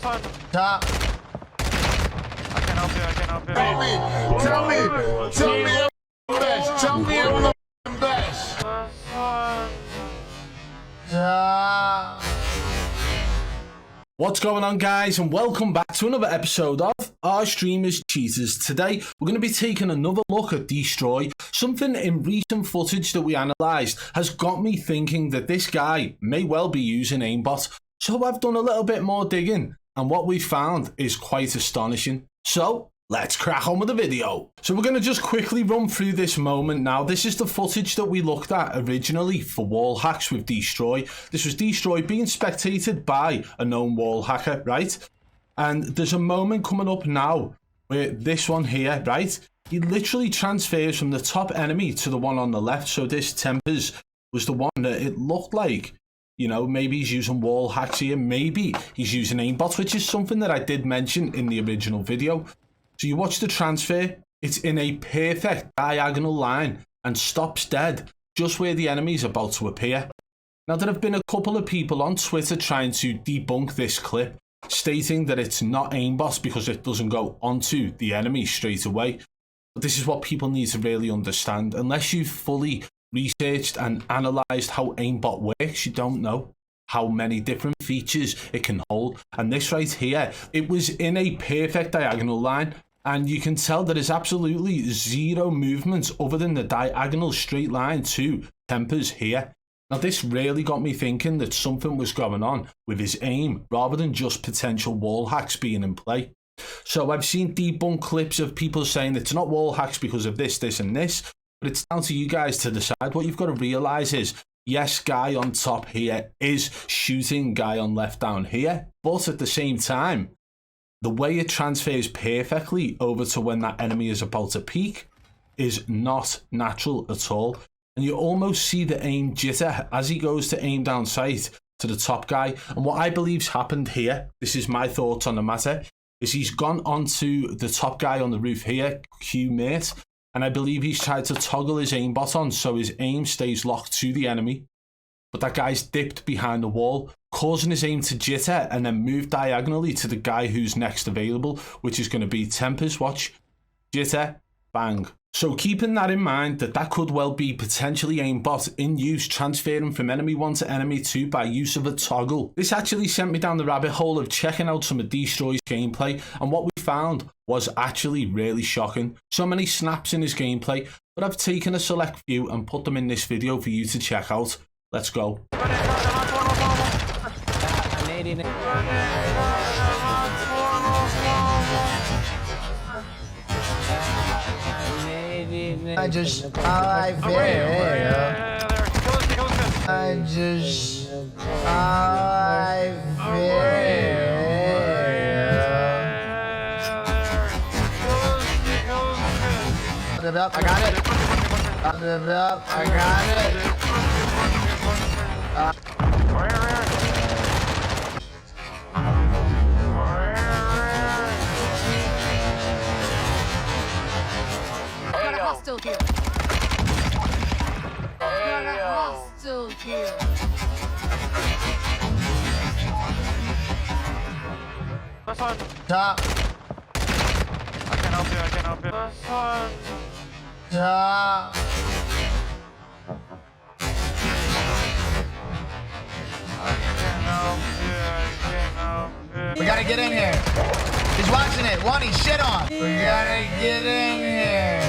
one. Top. I can help you, I can help you. Tell me I'm the best. Tell me I'm the best. Last one. Top. What's going on, guys, and welcome back to another episode of Our Streamers Cheaters. Today we're going to be taking another look at Destroy. Something in recent footage that we analysed has got me thinking that this guy may well be using Aimbot. So I've done a little bit more digging, and what we found is quite astonishing. So let's crack on with the video. So we're going to just quickly run through this moment now. This is the footage that we looked at originally for wall hacks with Destroy. This was Destroy being spectated by a known wall hacker, right? And there's a moment coming up now where this one here, right? He literally transfers from the top enemy to the one on the left. So this Tempers was the one that it looked like, you know, maybe he's using wall hacks here. Maybe he's using Aimbot, which is something that I did mention in the original video. So you watch the transfer, it's in a perfect diagonal line and stops dead just where the enemy is about to appear. Now, there have been a couple of people on Twitter trying to debunk this clip, stating that it's not Aimbot because it doesn't go onto the enemy straight away. But this is what people need to really understand. Unless you've fully researched and analysed how Aimbot works, you don't know how many different features it can hold. And this right here, it was in a perfect diagonal line. And you can tell there is absolutely zero movement other than the diagonal straight line to Tempers here. Now, this really got me thinking that something was going on with his aim rather than just potential wall hacks being in play. So I've seen debunk clips of people saying it's not wall hacks because of this, this and this, but it's down to you guys to decide. What you've got to realise is, yes, guy on top here is shooting guy on left down here, but at the same time, the way it transfers perfectly over to when that enemy is about to peek is not natural at all. And you almost see the aim jitter as he goes to aim down sight to the top guy. And what I believe's happened here, this is my thoughts on the matter, is he's gone onto the top guy on the roof here, Q mate, and I believe he's tried to toggle his aimbot on so his aim stays locked to the enemy. But that guy's dipped behind the wall, causing his aim to jitter and then move diagonally to the guy who's next available, which is going to be Tempers. Watch. Jitter. Bang. So keeping that in mind, that could well be potentially Aimbot in use, transferring from enemy 1 to enemy 2 by use of a toggle. This actually sent me down the rabbit hole of checking out some of Destroy's gameplay, and what we found was actually really shocking. So many snaps in his gameplay, but I've taken a select few and put them in this video for you to check out. Let's go. I just how I feel. I just how I feel. I got it. I got it. Hostile here. Got a hostile here. Last one. Top. I can help you, I can help you. Last one. Top. I can help you, I can help you. We gotta get in here. He's watching it. One, he's shit on. We gotta get in here.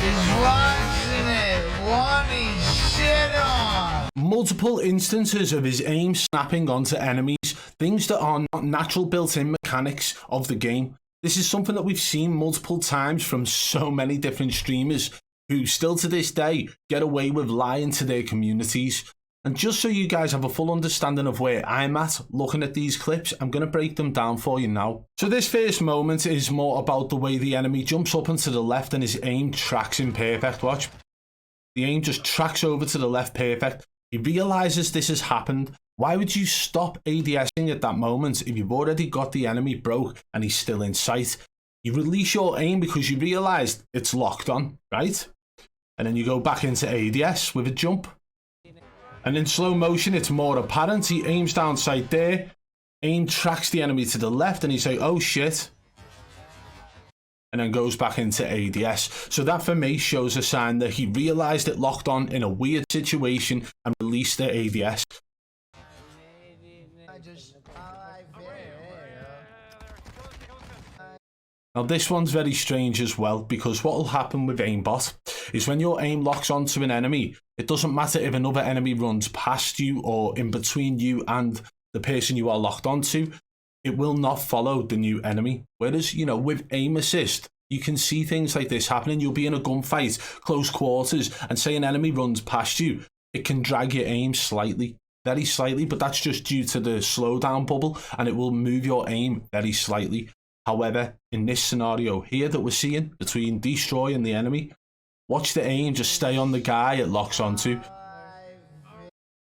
He's watching it. One, he's shit on. Multiple instances of his aim snapping onto enemies, things that are not natural built-in mechanics of the game. This is something that we've seen multiple times from so many different streamers who still to this day get away with lying to their communities. And just so you guys have a full understanding of where I'm at looking at these clips, I'm going to break them down for you now. So this first moment is more about the way the enemy jumps up and to the left and his aim tracks in perfect. Watch. The aim just tracks over to the left perfect. He realizes this has happened. Why would you stop ADSing at that moment if you've already got the enemy broke and he's still in sight? You release your aim because you realized it's locked on, right? And then you go back into ADS with a jump. And in slow motion, it's more apparent. He aims down sight there, Aim tracks the enemy to the left and you say, oh shit, and then goes back into ADS. So that for me shows a sign that he realized it locked on in a weird situation and released the ADS. Now this one's very strange as well, because what will happen with Aimbot is when your aim locks onto an enemy, it doesn't matter if another enemy runs past you or in between you and the person you are locked onto, it will not follow the new enemy. Whereas, you know, with aim assist, you can see things like this happening. You'll be in a gunfight, close quarters, and say an enemy runs past you, it can drag your aim slightly, very slightly, but that's just due to the slowdown bubble, and it will move your aim very slightly. However, in this scenario here that we're seeing between Destroy and the enemy, watch the aim just stay on the guy it locks onto.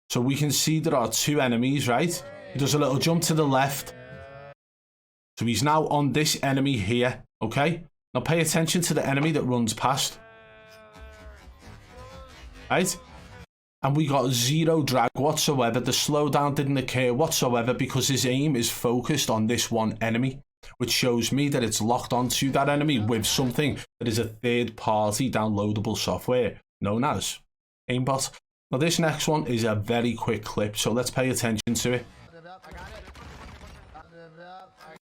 So we can see there are two enemies, right? He does a little jump to the left. So he's now on this enemy here, okay? Now pay attention to the enemy that runs past. Right? And we got zero drag whatsoever. The slowdown didn't occur whatsoever because his aim is focused on this one enemy, which shows me that it's locked onto that enemy with something that is a third-party downloadable software known as Aimbot. Now this next one is a very quick clip, so let's pay attention to it.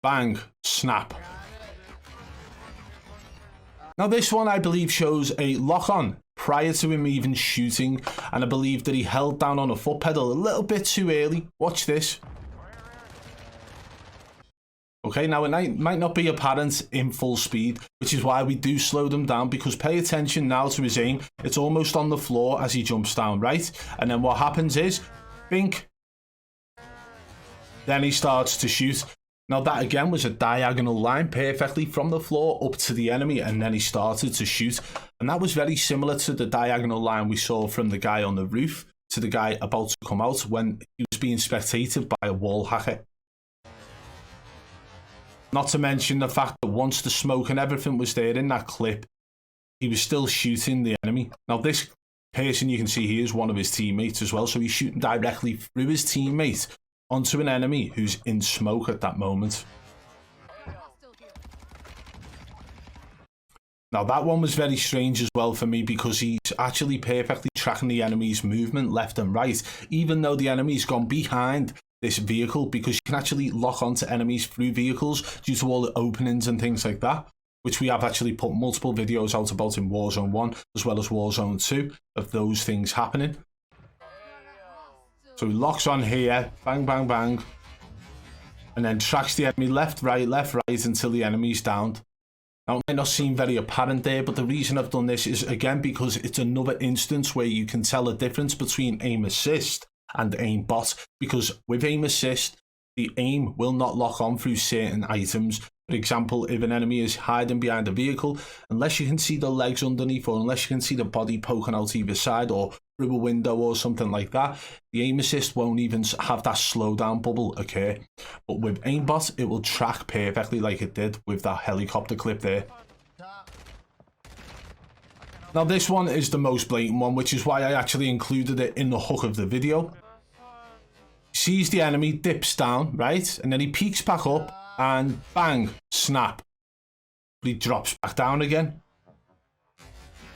Bang, snap. Now this one I believe shows a lock-on prior to him even shooting, and I believe that he held down on a foot pedal a little bit too early. Watch this. Okay, now it might not be apparent in full speed, which is why we do slow them down, because pay attention now to his aim. It's almost on the floor as he jumps down, right? And then what happens is, bink. Then he starts to shoot. Now that again was a diagonal line perfectly from the floor up to the enemy, and then he started to shoot. And that was very similar to the diagonal line we saw from the guy on the roof to the guy about to come out when he was being spectated by a wall hacker. Not to mention the fact that once the smoke and everything was there in that clip, he was still shooting the enemy. Now this person you can see here is one of his teammates as well, so he's shooting directly through his teammate onto an enemy who's in smoke at that moment. Now that one was very strange as well for me, because he's actually perfectly tracking the enemy's movement left and right, even though the enemy's gone behind this vehicle, because you can actually lock onto enemies through vehicles due to all the openings and things like that, which we have actually put multiple videos out about in Warzone 1 as well as Warzone 2 of those things happening. So he locks on here, bang, bang, bang, and then tracks the enemy left, right, until the enemy's downed. Now, it might not seem very apparent there, but the reason I've done this is, again, because it's another instance where you can tell the difference between aim assist and aimbot, because with aim assist, the aim will not lock on through certain items. For example, if an enemy is hiding behind a vehicle, unless you can see the legs underneath, or unless you can see the body poking out either side or through a window or something like that, the aim assist won't even have that slowdown bubble occur. But with aimbot, it will track perfectly like it did with that helicopter clip there. Now this one is the most blatant one, which is why I actually included it in the hook of the video. Sees the enemy, dips down, right? And then he peeks back up and bang, snap. But he drops back down again.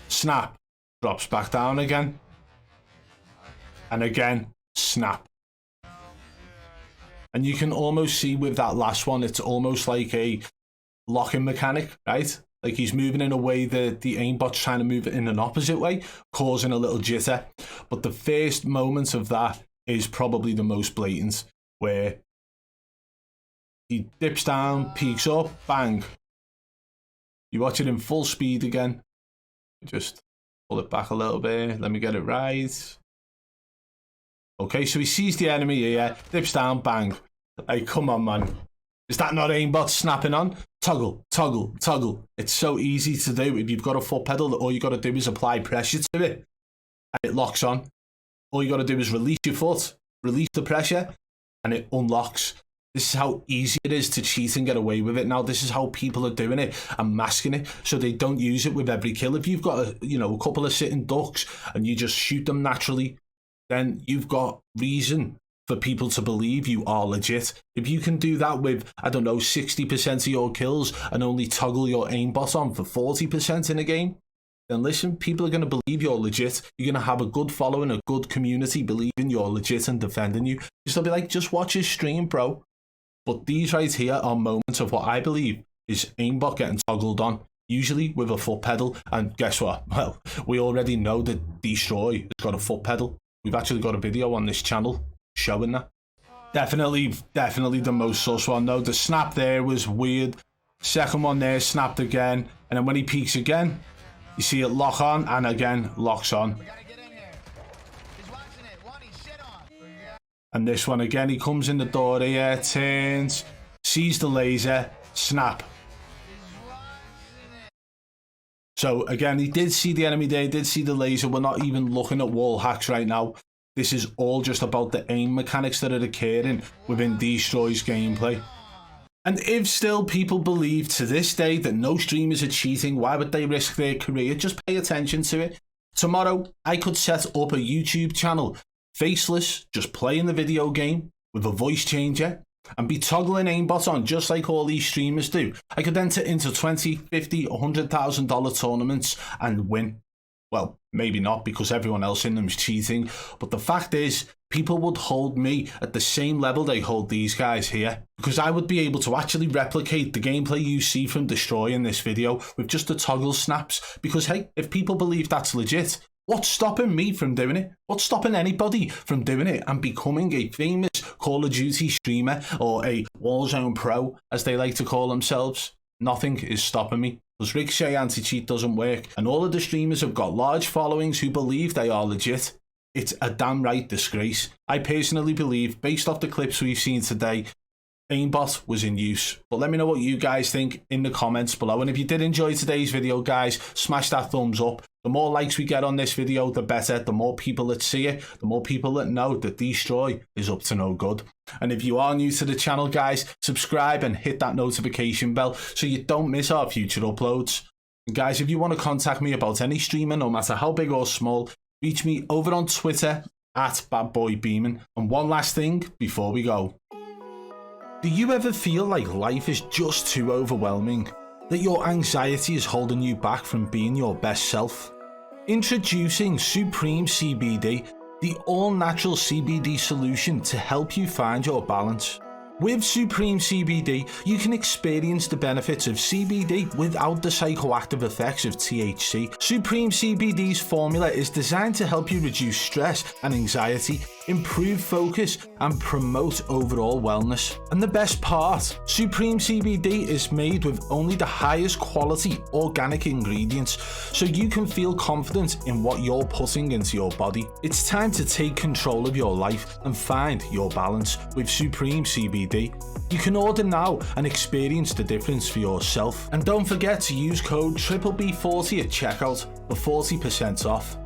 Snap, drops back down again. And again, snap. And you can almost see with that last one, it's almost like a locking mechanic, right? Like he's moving in a way that the aimbot's trying to move it in an opposite way, causing a little jitter. But the first moment of that is probably the most blatant, where he dips down, peeks up, bang. You watch it in full speed again. Just pull it back a little bit. Let me get it right. Okay, so he sees the enemy here, dips down, bang. Hey, come on, man. Is that not aimbot snapping on? Toggle, toggle, toggle. It's so easy to do. If you've got a foot pedal, all you got to do is apply pressure to it, and it locks on. All you got to do is release your foot, release the pressure, and it unlocks. This is how easy it is to cheat and get away with it now. This is how people are doing it and masking it, so they don't use it with every kill. If you've got a couple of sitting ducks and you just shoot them naturally, then you've got reason for people to believe you are legit. If you can do that with, I don't know, 60% of your kills and only toggle your aimbot on for 40% in a game, then listen, people are going to believe you're legit. You're going to have a good following, a good community believing you're legit and defending you. Because they'll be like, just watch his stream, bro. But these right here are moments of what I believe is aimbot getting toggled on, usually with a foot pedal. And guess what? Well, we already know that Destroy has got a foot pedal. We've actually got a video on this channel showing that. Definitely the most sus one though. The snap there was weird. Second one there snapped again. And then when he peeks again, you see it lock on and again locks on. And this one again, he comes in the door here, turns, sees the laser, snap. So again, he did see the enemy there, did see the laser. We're not even looking at wall hacks right now. This is all just about the aim mechanics that are occurring within Destroy's gameplay. And if still people believe to this day that no streamers are cheating, why would they risk their career? Just pay attention to it. Tomorrow, I could set up a YouTube channel, faceless, just playing the video game with a voice changer and be toggling aimbot on just like all these streamers do. I could enter into $20, $50, $100,000 tournaments and win. Well, maybe not because everyone else in them is cheating, but the fact is, people would hold me at the same level they hold these guys here, because I would be able to actually replicate the gameplay you see from Destroy in this video with just the toggle snaps. Because hey, if people believe that's legit, what's stopping me from doing it? What's stopping anybody from doing it and becoming a famous Call of Duty streamer or a Warzone pro, as they like to call themselves? Nothing is stopping me. Because Ricochet anti-cheat doesn't work, and all of the streamers have got large followings who believe they are legit. It's a damn right disgrace. I personally believe, based off the clips we've seen today, aimbot was in use. But let me know what you guys think in the comments below. And if you did enjoy today's video, guys, smash that thumbs up. The more likes we get on this video, the better. The more people that see it, the more people that know that Destroy is up to no good. And if you are new to the channel, guys, subscribe and hit that notification bell so you don't miss our future uploads. And guys, if you want to contact me about any streamer, no matter how big or small, reach me over on Twitter at BadBoy Beaman. And one last thing before we go. Do you ever feel like life is just too overwhelming? That your anxiety is holding you back from being your best self? Introducing Supreme CBD, the all-natural CBD solution to help you find your balance. With Supreme CBD, you can experience the benefits of CBD without the psychoactive effects of THC. Supreme CBD's formula is designed to help you reduce stress and anxiety, improve focus, and promote overall wellness. And the best part, Supreme CBD is made with only the highest quality organic ingredients, so you can feel confident in what you're putting into your body. It's time to take control of your life and find your balance with Supreme CBD. You can order now and experience the difference for yourself. And don't forget to use code BBB40 at checkout for 40% off.